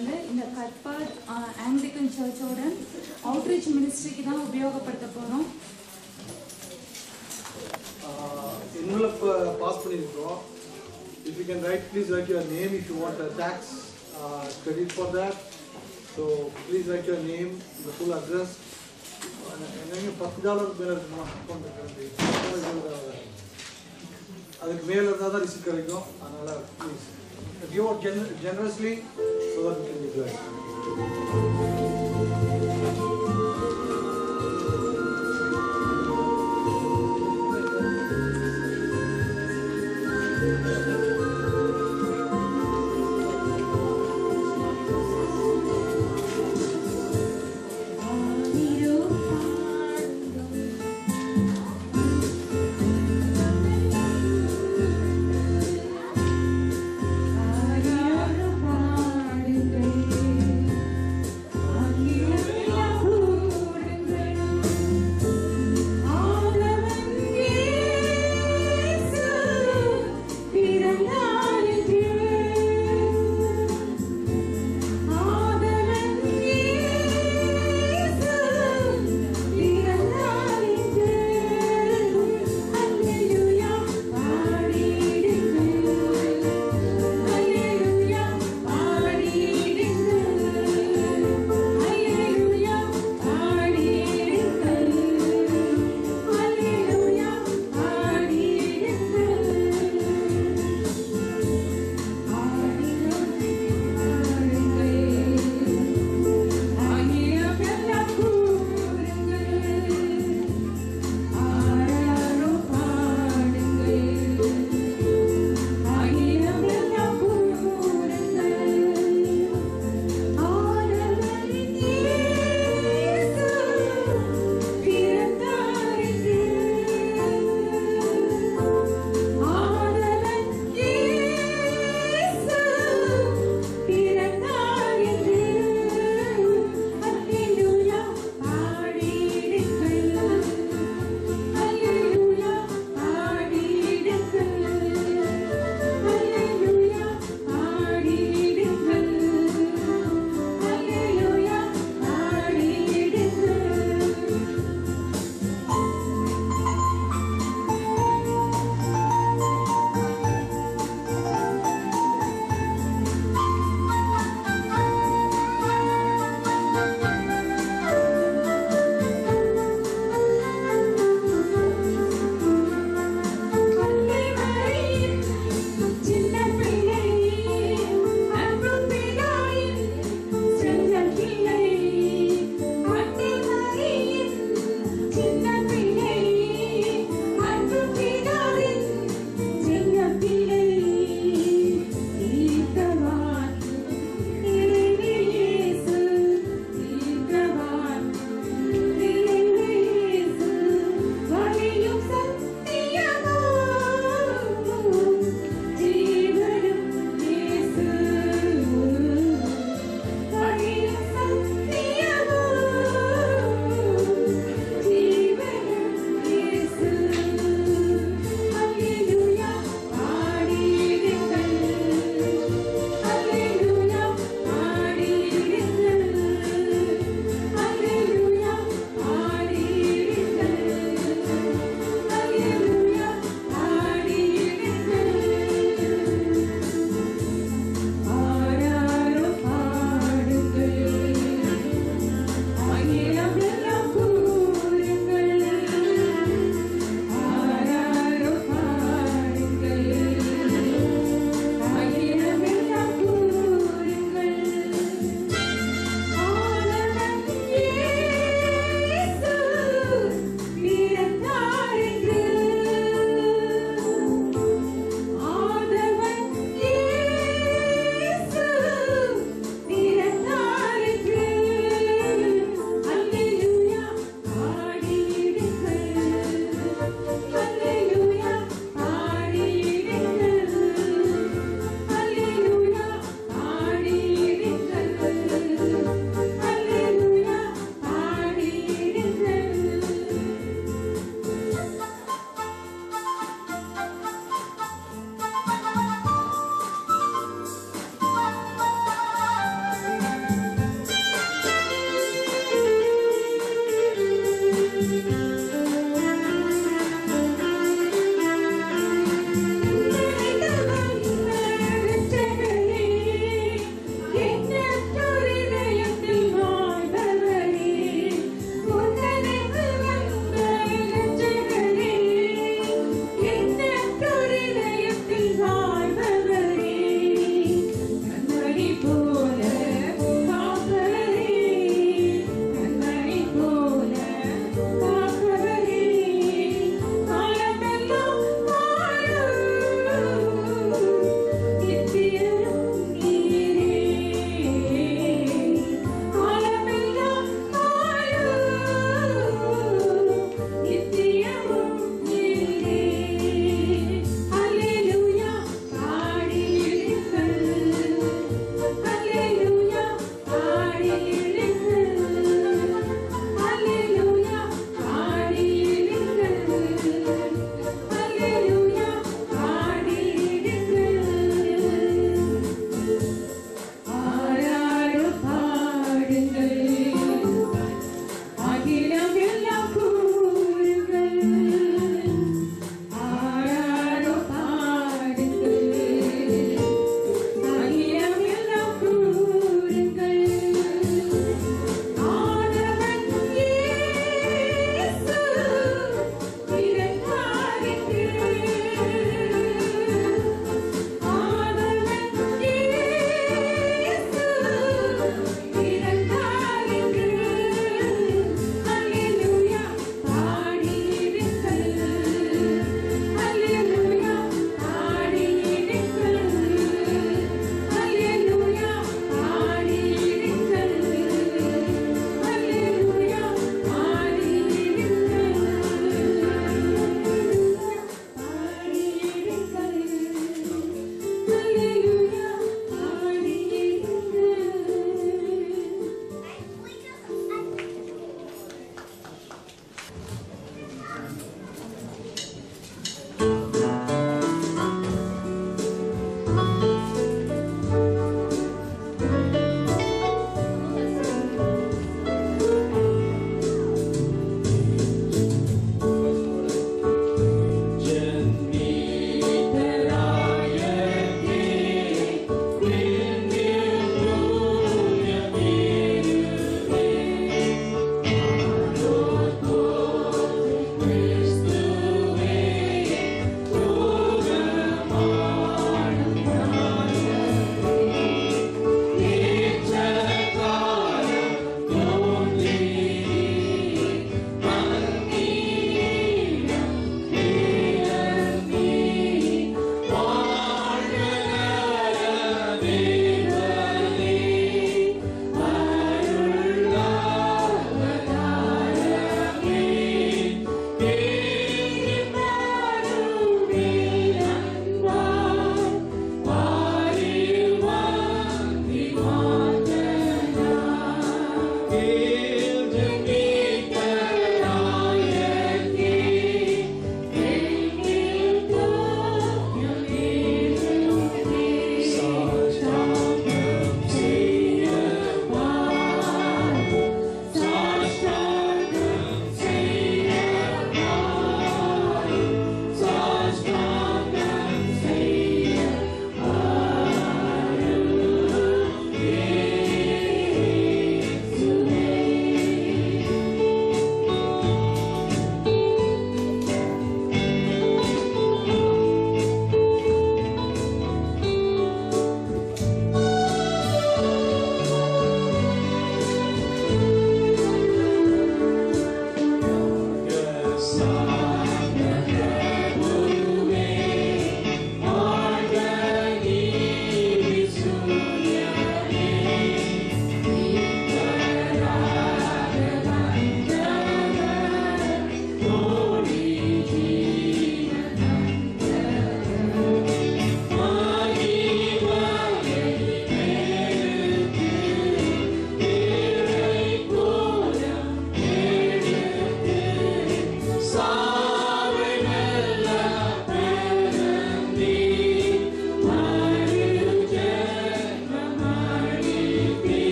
வந்து இந்த கட்பாட் Anglican சர்ச்சோட outreach மினிஸ்ட்ரிக்கு தான் உபயோகப்படுத்த போகிறோம். envelope pass பண்ணிருக்கோம். If you can write, please write your name if you want a tax credit for that. So please write your name, the full address. எனக்கு $10 மேலே இருக்குமா account இருக்கிறது, அதுக்கு மேலே இருந்தால் தான் ரிசிப்ட் கிடைக்கும். அதனால் please give out generously so that we can be glad.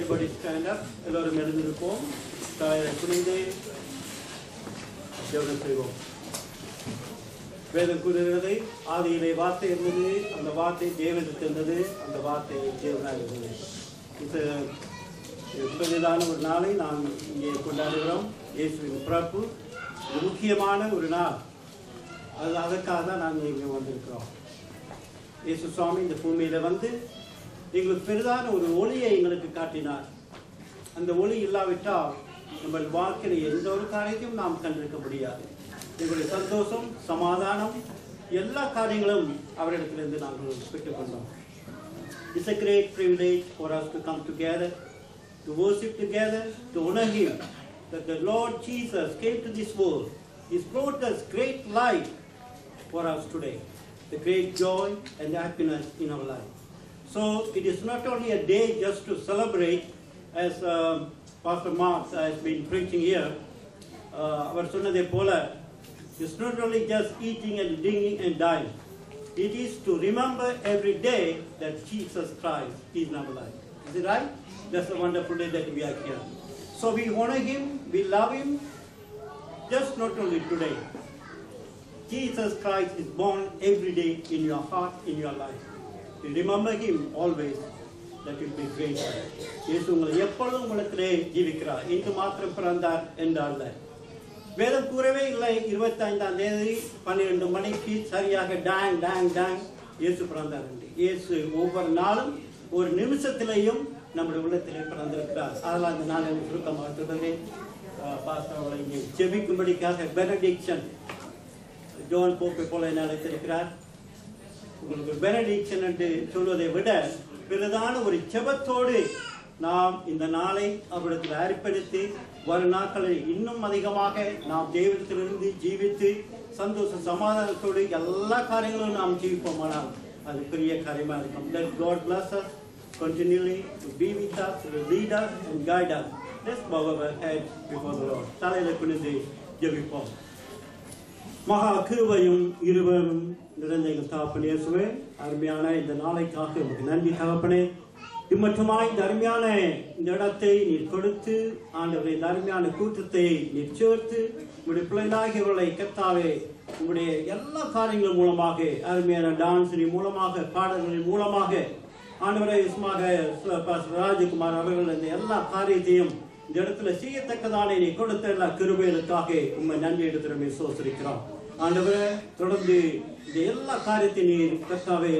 everybody stand up. எல்லாரும் எழுந்திருப்போம். தலையை குனிந்து ஜெபம் செய்வோம். வேதம் கூறுகிறது, ஆதியிலே வார்த்தை இருந்தது, அந்த வார்த்தை தேவனிடத்தில் இருந்தது, அந்த வார்த்தை தேவனாக இருந்தது. இந்த புதிதான ஒரு நாளை நாம் இங்கே கொண்டாடுகிறோம். இயேசுவின் பிறப்பு ஒரு முக்கியமான ஒரு நாள். அதற்காக தான் நாங்கள் இங்கே வந்திருக்கிறோம். இயேசு சுவாமி இந்த பூமியில் வந்து எங்களுக்கு பெரிதான ஒரு ஒளியை எங்களுக்கு காட்டினார். அந்த ஒளி இல்லாவிட்டால் நம்ம வாழ்க்கையில் எந்த ஒரு காரியத்தையும் நாம் கண்டிருக்க முடியாது. எங்களுடைய சந்தோஷம், சமாதானம், எல்லா காரியங்களும் அவரிடத்திலிருந்து நாங்கள் பெற்றுக்கொண்டோம். It's a great privilege for us to come together, to worship together, to honor Him, that the Lord Jesus came to this world. He's brought us great life for us today, the great joy and happiness in our life. So it is not only a day just to celebrate, as Pastor Mark has been preaching here. அவர் சொன்னதை போல, it's not only just eating and drinking and dying. It is to remember every day that Jesus Christ is in our life. Is it right? That's a wonderful day that we are here. So we honor Him, we love Him, just not only today. Jesus Christ is born every day in your heart, in your life. You remember Him always. That will be great. இயேசு உங்களை எப்பொழுதும் உலகத்திலே ஜீவிக்கிறார். இன்று மாத்திரம் பிறந்தார் என்றால் வேதம் கூறவே இல்லை. 25ஆம் தேதி 12 மணிக்கு சரியாக டாங் டாங் டாங் இயேசு பிறந்தார் என்று. இயேசு ஒவ்வொரு நாளும் ஒரு நிமிஷத்திலேயும் நம்முடைய உள்ளத்திலே பிறந்திருக்கிறார். அதனால் அந்த நாளை சுருக்கமாக சொல்கிறேன். பாஸ்டர் அவர்களை இங்கே ஜெபிக்கும்படிக்காக பெனடிக்ஷன் ஜோன் போப்பை போல என்ன அழைத்திருக்கிறார். உங்களுக்கு பெனடிக்ஷன் என்று சொல்வதை விட பெரிதான ஒரு ஜெபத்தோடு நாம் இந்த நாளை அவரிடத்தில் அர்ப்பணித்து வரும் நாட்களில் இன்னும் அதிகமாக நாம் தெய்வத்திலிருந்து ஜீவித்து சந்தோஷ சமாதானத்தோடு எல்லா காரியங்களும் நாம் ஜீவிப்போமானால் அது பெரிய காரியமாக இருக்கும். Let God bless us continually to be with us, to lead us and guide us. Let's bow our heads before the Lord. தலையில குனிந்து ஜெபிப்போம். மகா கிருபையும் இருவரும் நிறைந்த எங்கள் தகப்பனே இயேசுவே, அருமையான இந்த நாளைக்காக உங்களுக்கு நன்றி தகப்பனே. இம்மட்டுமாய் இந்த அருமையான இந்த இடத்தை நீர் கொடுத்து ஆண்டவரை இந்த அருமையான கூட்டத்தை நீர் சேர்த்து உங்களுடைய பிள்ளைகளாகியவர்களை கர்த்தாவே உங்களுடைய எல்லா காரியங்கள் மூலமாக அருமையான டான்ஸின் மூலமாக பாடல்களின் மூலமாக ஆண்டவரை ராஜகுமார் அவர்கள் இந்த எல்லா காரியத்தையும் இந்த இடத்துல செய்யத்தக்கதானே நீ கொடுத்த எல்லா கிருபைகளுக்காக உண்மை நன்றி எடுத்துமே சோசரிக்கிறோம். ஆண்டவரை தொடர்ந்து இந்த எல்லா காரியத்தை நீர் கர்த்தாவே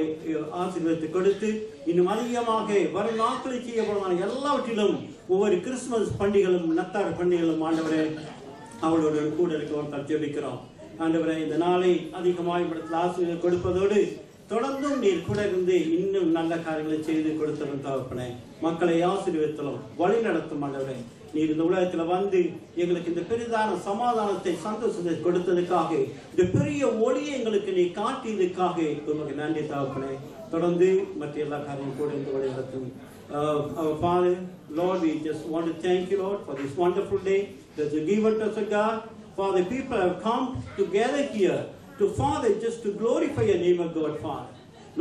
ஆசீர்வாதத்தை கொடுத்து இன்னும் அதிகமாக வரும் நாட்களில் செய்யப்படுவான எல்லாவற்றிலும் ஒவ்வொரு கிறிஸ்துமஸ் பண்டிகைகளும் நத்தார் பண்டிகைகளும் ஆண்டவரே அவளோட கூட இருக்கவர்கள் ஜெபிக்கிறோம். ஆண்டவரே இந்த நாளை அதிகமாக இடத்துல ஆசீர்வாதம் கொடுப்பதோடு தொடர்ந்தும் நீர் கூட இருந்து இன்னும் நல்ல காரியங்களை செய்து கொடுத்தவன் தகப்பனே. மக்களை ஆசீர்வதித்தலும் வழி நடத்தும் ஆண்டவரே. நீர் இந்த உலகத்துல வந்து எங்களுக்கு இந்த பெரிதான சமாதானத்தை சந்தோஷத்தை கொடுத்ததுக்காக இந்த பெரிய ஒளியை எங்களுக்கு நீ காட்டியதுக்காக உங்களுக்கு நன்றி தகப்பனே. தொடர்ந்து மற்ற எல்லா காரியமும் கூட இந்த வழி நடத்தும். Our Father, Lord, we just want to thank you, Lord, for this wonderful day that you given to us, God. Father, people have come together here to Father just to glorify your name of God, Father.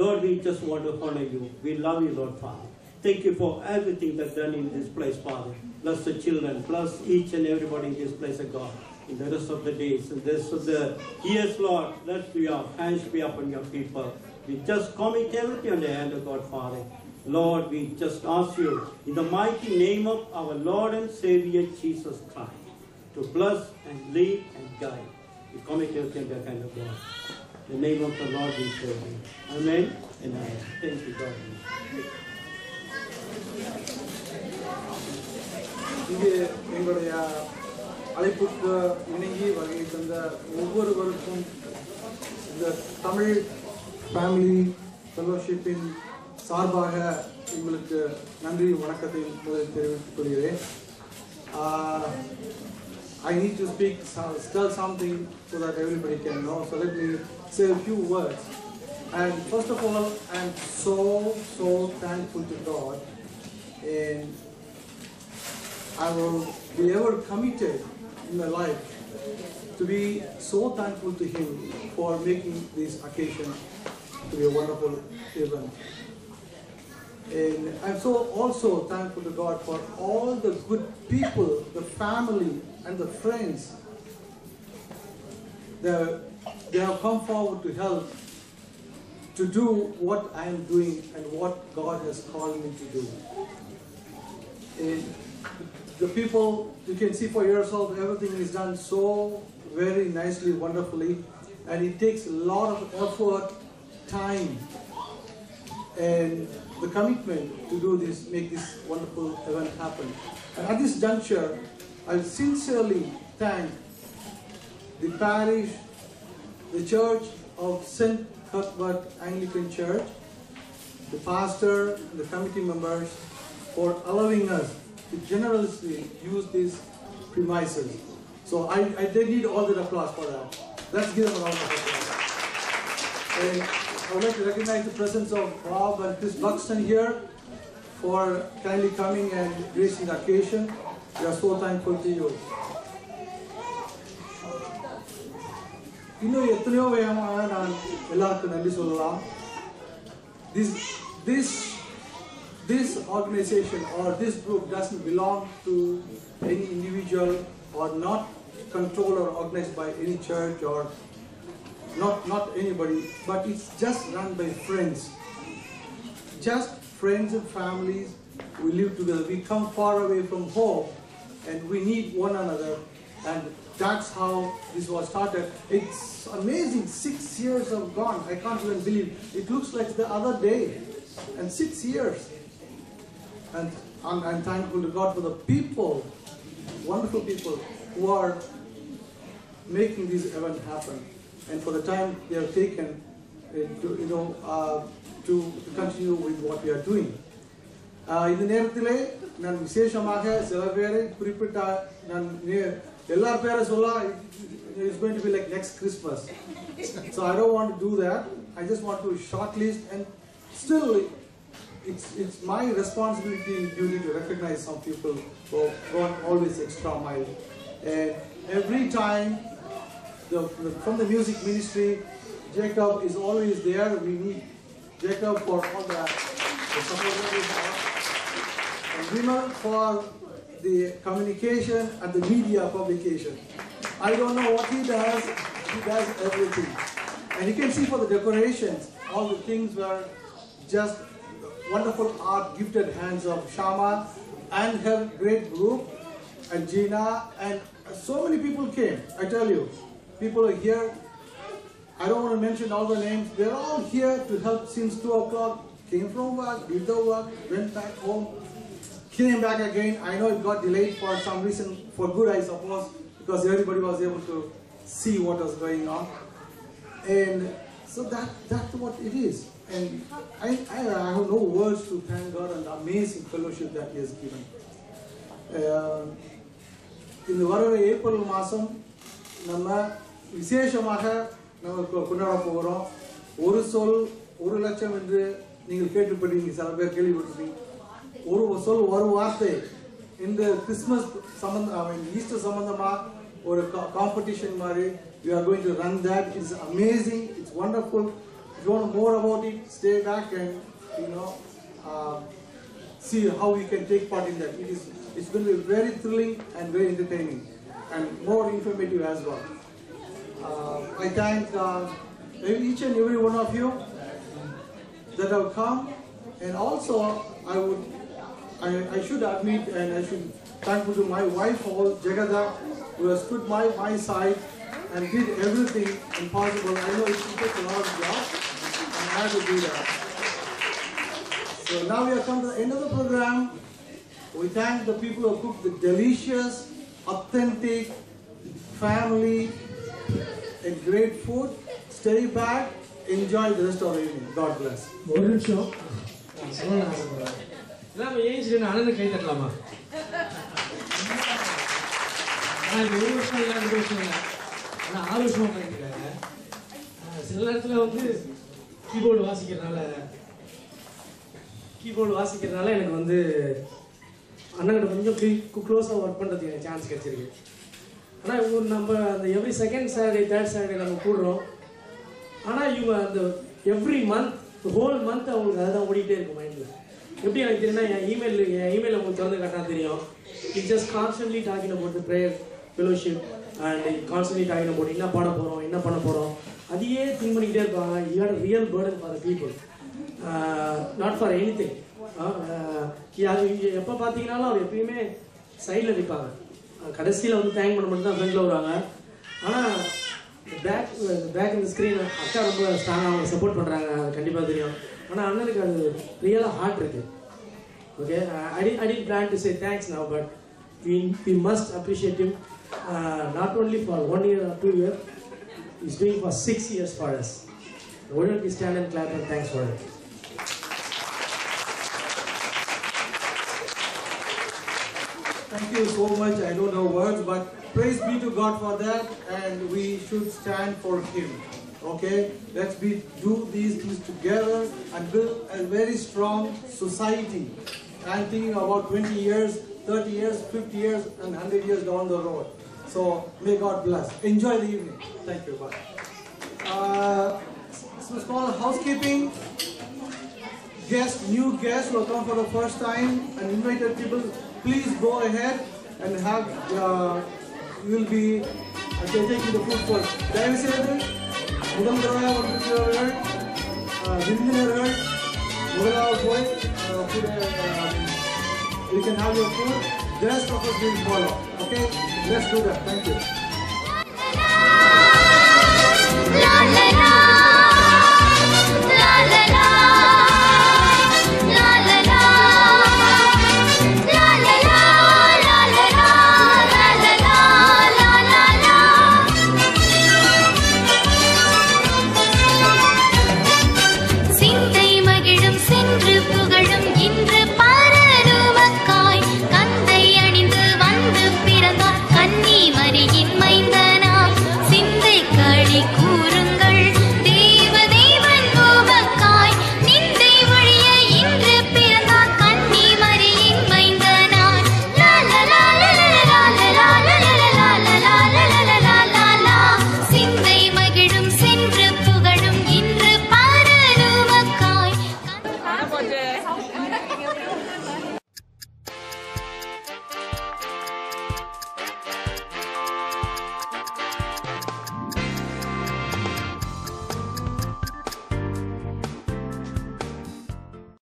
Lord, we just want to honor you. We love you, Lord, Father. Thank you for everything that's done in this place, Father. Bless the children, bless each and everybody in this place, God. In the rest of the days, and the rest of the years, Lord, let your hands be upon your people. We just commit everything on the hand of God, Father. Lord, we just ask you, in the mighty name of our Lord and Savior, Jesus Christ, to bless and lead and guide. We commit everything to the hand of God. In the name of the Lord, we pray. Amen and amen. Thank you, God. இங்கே எங்களுடைய அழைப்புக்கு இணங்கி வருகை தந்த ஒவ்வொருவருக்கும் இந்த Tamil family ஃபெலோஷிப்பின் சார்பாக உங்களுக்கு நன்றி வணக்கத்தை முதலில் தெரிவித்துக் கொள்கிறேன். I need to tell something so that everybody can know. So let me say a few words. And first of all, I am so thankful to God, and I will be ever committed in my life to be so thankful to Him for making this occasion to be a wonderful event. And I'm so also thankful to God for all the good people, the family and the friends. They have come forward to help to do what I am doing and what God has called me to do. And the people, you can see for yourself, everything is done so very nicely, wonderfully, and it takes a lot of effort, time, and the commitment to do this, make this wonderful event happen. And at this juncture, I sincerely thank the parish, the church of St. Cuthbert Anglican Church, the pastor, and the committee members for allowing us to generously use these premises. So they need all the applause for that. Let's give them a round of applause. And I would like to recognize the presence of Bob and Chris Buxton here for kindly coming and gracing the occasion. We are so thankful to you. இன்னும் எத்தனையோ வேகமாக நான் எல்லாருக்கும் நன்றி சொல்லலாம். This organization or this group doesn't belong to any individual or not controlled or organized by any church or not anybody, but it's just run by friends. Just friends and families. We live together. We come far away from home and we need one another, and that's how this was started. It's amazing. 6 years have gone. I can't even believe. It looks like the other day. And 6 years. And I'm thankful to God for the people, wonderful people who are making this event happen, and for the time they have taken to continue with what we are doing. இந்த நேரத்திலே நான் விசேஷமாக சில பேரை குறிப்பிட்ட நான் எல்லா பேரை சொல்ல it's going to be like next Christmas. So I don't want to do that. I just want to shortlist, and still it's my responsibility and duty to recognize some people who have gone always extra mile. And every time from the music ministry, Jacob is always there. We need Jacob for all the support that we have. And Vimal for the communication and the media publication. I don't know what he does everything. And you can see for the decorations, all the things were just wonderful art, gifted hands of Shama and her great group, and Gina, and so many people came. I tell you, people are here. I don't want to mention all the names. They're all here to help since 2 o'clock. Came from work, did the work, went back home, came back again. I know it got delayed for some reason, for good I suppose, because everybody was able to see what was going on. And so that's what it is. And I have no words to thank God and the amazing fellowship that He has given. இந்த வர April மாதம் நம்ம விசேஷமாக நம்ம கொண்டாட போகிறோம். ஒரு சொல் 1 லட்சம் என்று நீங்கள் கேட்டுப்பட்டீங்க, சில பேர் கேள்விப்பட்டிருப்பீங்க. ஒரு சொல் ஒரு வார்த்தை இந்த கிறிஸ்மஸ் ஈஸ்டர் சம்பந்தமாக ஒரு காம்படிஷன் மாதிரி we are going to run that. It's amazing, it's wonderful. If you want more about it, stay back and see how we can take part in that. It's going to be very thrilling and very entertaining and more informative as well. I thank each and every one of you that have come, and also I should admit and I should thankful to my wife, Jagada, who has stood by my side and did everything impossible. I know it takes a lot of job, and I had to do that. So now we have come to the end of the program. We thank the people who cooked the delicious, authentic, family, and great food. Stay back, enjoy the rest of the evening. God bless. ஒரு நிமிஷம் சொல்லணும் ஆசைப்படுறேன். எல்லாம் ஏஞ்சிட்டு அண்ணனுக்கு கை தட்டலாமா? ஆனால் 1 வருஷம் இல்லை 2 வருஷம் இல்லை, ஆனால் 6 வருஷமாக பண்ணியிருக்காங்க. சில நேரத்தில் வந்து கீபோர்டு வாசிக்கிறதுனால எனக்கு வந்து அண்ணன்கிட்ட கொஞ்சம் க்ளோஸாக ஒர்க் பண்ணுறதுக்கு எனக்கு சான்ஸ் கிடச்சிருக்கு. ஆனால் நம்ம அந்த every second Saturday third Saturday நம்ம கூடுறோம். ஆனால் இவங்க அந்த எவ்ரி மந்த் ஹோல் மந்த் அவங்களுக்கு அதுதான் ஓடிக்கிட்டே இருக்கும் மைண்டில். எப்படி எனக்கு தெரியும்னா என் இமெயில் உங்களுக்கு திறந்து காட்டினா தெரியும். It's just constantly talking about the prayer fellowship and constantly talking about என்ன பாட போகிறோம் என்ன பண்ண போகிறோம் அதையே திங்க் பண்ணிக்கிட்டே இருப்பாங்க. You had a real burden for the people, not for any thing. அது எப்போ பார்த்தீங்கன்னாலும் அவர் எப்பயுமே சைடில் நிற்பாங்க. கடைசியில் வந்து தேங்க் பண்ண மட்டும் தான் ஃப்ரெண்டில் வருவாங்க. ஆனால் பேக் இந்த ஸ்க்ரீன் அக்கா ரொம்ப ஸ்ட்ராங்காக அவங்க சப்போர்ட் பண்ணுறாங்க, அது கண்டிப்பாக தெரியும். ஆனால் அண்ணனுக்கு அது ரியலாக ஹார்ட் இருக்குது. Okay, I didn't plan to say thanks now, but we must appreciate him, not only for 1 year or 2 years, he's doing for 6 years for us. Why don't we stand and clap and thanks for it. Thank you so much. I don't know words, but praise be to God for that, and we should stand for Him. Okay, let's do these things together and build a very strong society. I'm thinking about 20 years, 30 years, 50 years, and 100 years down the road. So may God bless. Enjoy the evening. Thank you. Bye. Some small housekeeping. New guests who have come for the first time and invited people, please go ahead and have, you will be taking the food first. Dayaviseythu முதல் தடவையாக வந்திருக்கிறவர்கள் விருந்தினர்கள் முதலாவது போய் you can have your food. The rest of us will follow. Okay, let's do that. Thank you.